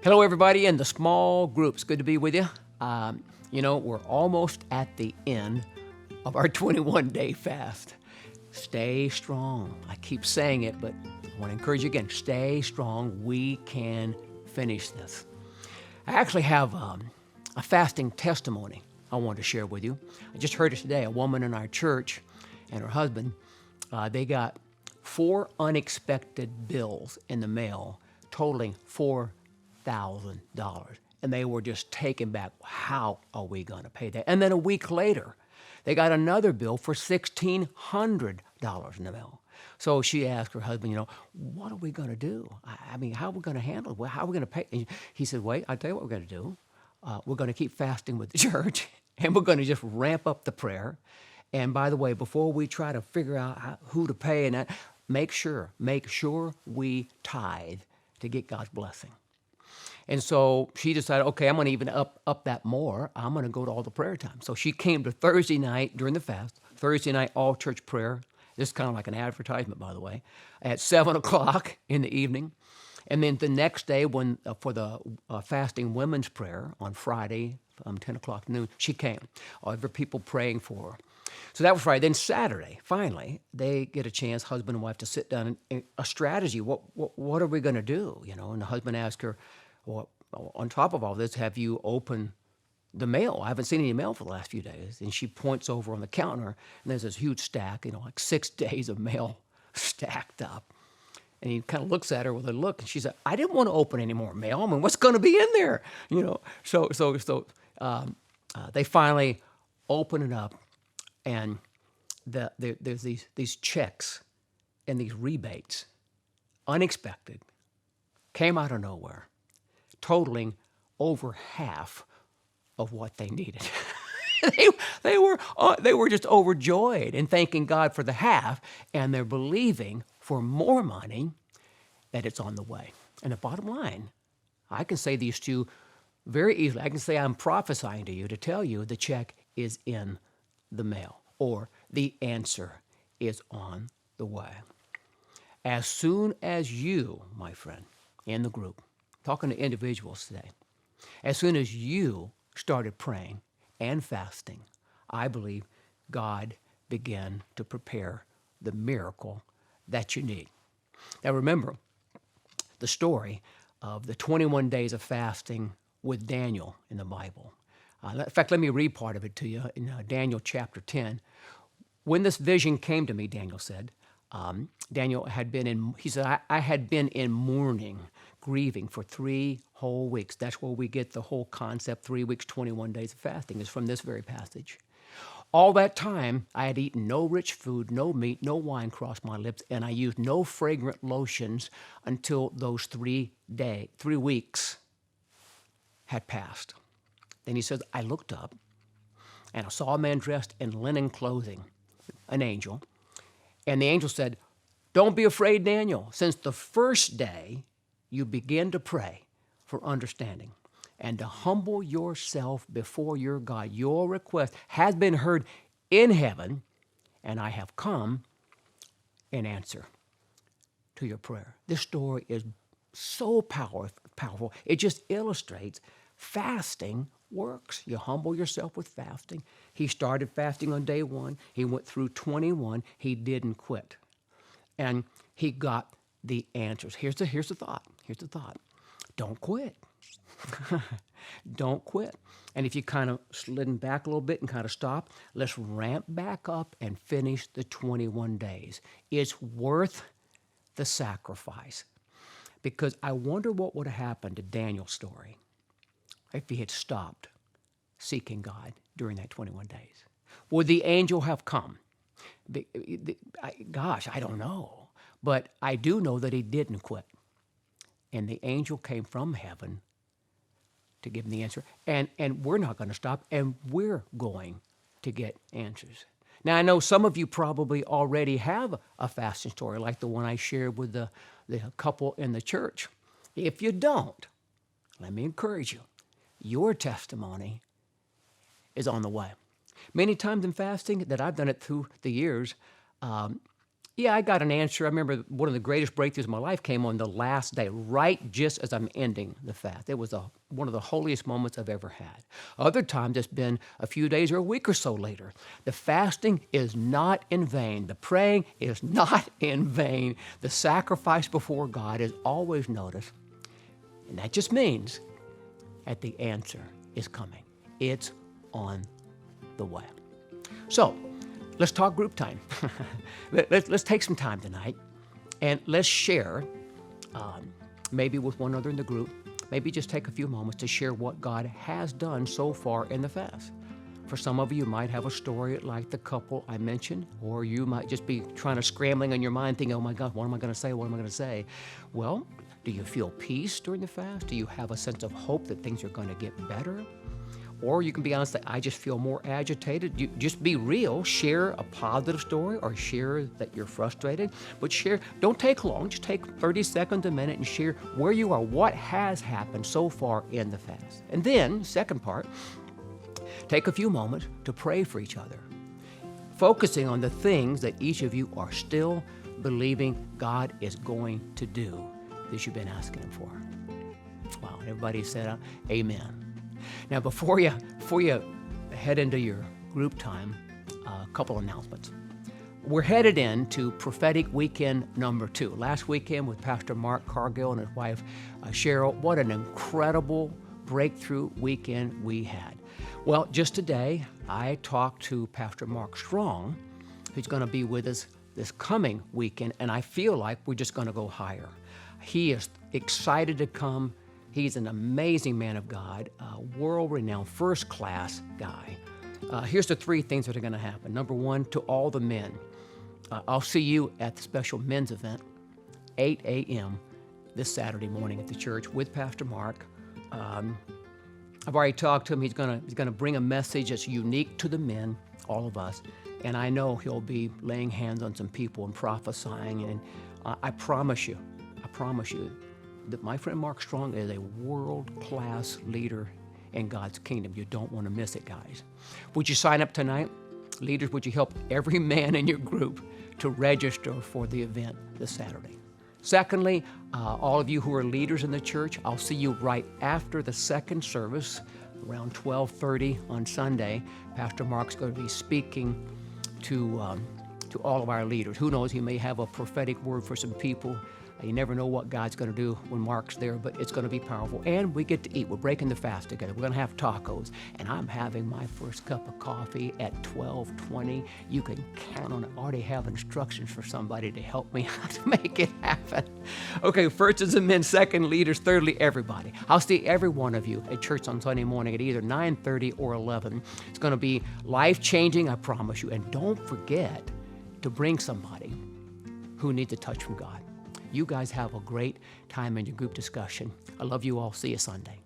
Hello, everybody in the small groups. Good to be with you. We're almost at the end of our 21-day fast. Stay strong. I keep saying it, but I want to encourage you again. Stay strong. We can finish this. I actually have a fasting testimony I want to share with you. I just heard it today. A woman in our church and her husband, they got 4 unexpected bills in the mail totaling $4,000. And they were just taken back. How are we going to pay that? And then a week later, they got another bill for $1,600 in the mail. So she asked her husband, what are we going to do? I mean, how are we going to handle it? How are we going to pay? And he said, wait, I'll tell you what we're going to do. We're going to keep fasting with the church, and we're going to just ramp up the prayer. And by the way, before we try to figure out who to pay and that, make sure we tithe to get God's blessing. And so she decided, okay, I'm going to even up that more. I'm going to go to all the prayer time. So she came to Thursday night during the fast, Thursday night all church prayer. This is kind of like an advertisement, by the way, at 7 o'clock in the evening. And then the next day, when for the fasting women's prayer on Friday, 10 o'clock noon, she came. Every people praying for her. So that was Friday. Then Saturday, finally, they get a chance, husband and wife, to sit down and a strategy. What are we going to do? And the husband asked her, well, on top of all this, have you opened the mail? I haven't seen any mail for the last few days. And she points over on the counter, and there's this huge stack, like 6 days of mail stacked up. And he kind of looks at her with a look, and she said, I didn't want to open any more mail. I mean, what's going to be in there? So they finally open it up, and there's these checks and these rebates, unexpected, came out of nowhere, totaling over half of what they needed. they were just overjoyed and thanking God for the half, and they're believing for more money that it's on the way. And the bottom line, I can say these two very easily. I can say I'm prophesying to you to tell you the check is in the mail, or the answer is on the way. As soon as you, my friend, in the group, talking to individuals today, as soon as you started praying and fasting, I believe God began to prepare the miracle that you need. Now remember the story of the 21 days of fasting with Daniel in the Bible. In fact, let me read part of it to you in Daniel chapter 10. When this vision came to me, Daniel said, Daniel had been I had been in mourning, grieving for 3 whole weeks. That's where we get the whole concept, 3 weeks, 21 days of fasting, is from this very passage. All that time, I had eaten no rich food, no meat, no wine crossed my lips, and I used no fragrant lotions until those 3 weeks had passed. Then he says, I looked up, and I saw a man dressed in linen clothing, an angel. And the angel said, don't be afraid, Daniel. Since the first day you begin to pray for understanding and to humble yourself before your God, your request has been heard in heaven, and I have come in answer to your prayer. This story is so powerful. It just illustrates fasting works. You humble yourself with fasting. He started fasting on day 1. He went through 21. He didn't quit. And he got the answers. Here's the thought. Don't quit. Don't quit. And if you kind of slidden back a little bit and kind of stop, let's ramp back up and finish the 21 days. It's worth the sacrifice. Because I wonder what would have happened to Daniel's story if he had stopped seeking God during that 21 days. Would the angel have come? Gosh, I don't know. But I do know that he didn't quit. And the angel came from heaven to give him the answer. And we're not going to stop, and we're going to get answers. Now, I know some of you probably already have a fasting story like the one I shared with the couple in the church. If you don't, let me encourage you. Your testimony is on the way. Many times in fasting that I've done it through the years, Yeah, I got an answer. I remember one of the greatest breakthroughs of my life came on the last day, right just as I'm ending the fast. It was one of the holiest moments I've ever had. Other times, it's been a few days or a week or so later. The fasting is not in vain. The praying is not in vain. The sacrifice before God is always noticed. And that just means that the answer is coming. It's on the way. So, let's talk group time. Let's take some time tonight and let's share, maybe with one other in the group, maybe just take a few moments to share what God has done so far in the fast. For some of you, you might have a story like the couple I mentioned, or you might just be trying to scrambling in your mind thinking, oh my God, what am I going to say? What am I going to say? Well, do you feel peace during the fast? Do you have a sense of hope that things are going to get better? Or you can be honest that I just feel more agitated. You just be real. Share a positive story or share that you're frustrated. But share, don't take long. Just take 30 seconds, a minute, and share where you are, what has happened so far in the fast. And then, second part, take a few moments to pray for each other, focusing on the things that each of you are still believing God is going to do that you've been asking Him for. Wow, everybody said amen. Now, before you head into your group time, a couple announcements. We're headed into Prophetic Weekend number 2. Last weekend with Pastor Mark Cargill and his wife, Cheryl, what an incredible breakthrough weekend we had. Well, just today, I talked to Pastor Mark Strong, who's going to be with us this coming weekend, and I feel like we're just going to go higher. He is excited to come. He's an amazing man of God, a world-renowned, first-class guy. Here's the 3 things that are going to happen. Number 1, to all the men, I'll see you at the special men's event, 8 a.m. this Saturday morning at the church with Pastor Mark. I've already talked to him. He's going to bring a message that's unique to the men, all of us, and I know he'll be laying hands on some people and prophesying. And I promise you that my friend Mark Strong is a world-class leader in God's kingdom. You don't want to miss it, guys. Would you sign up tonight? Leaders, would you help every man in your group to register for the event this Saturday? Secondly, all of you who are leaders in the church, I'll see you right after the second service, around 12:30 on Sunday. Pastor Mark's going to be speaking to all of our leaders. Who knows, he may have a prophetic word for some people. You never know what God's going to do when Mark's there, but it's going to be powerful. And we get to eat. We're breaking the fast together. We're going to have tacos. And I'm having my first cup of coffee at 12:20. You can count on it. I already have instructions for somebody to help me to make it happen. Okay, first is the men, second leaders, thirdly, everybody. I'll see every one of you at church on Sunday morning at either 9:30 or 11. It's going to be life-changing, I promise you. And don't forget to bring somebody who needs a touch from God. You guys have a great time in your group discussion. I love you all. See you Sunday.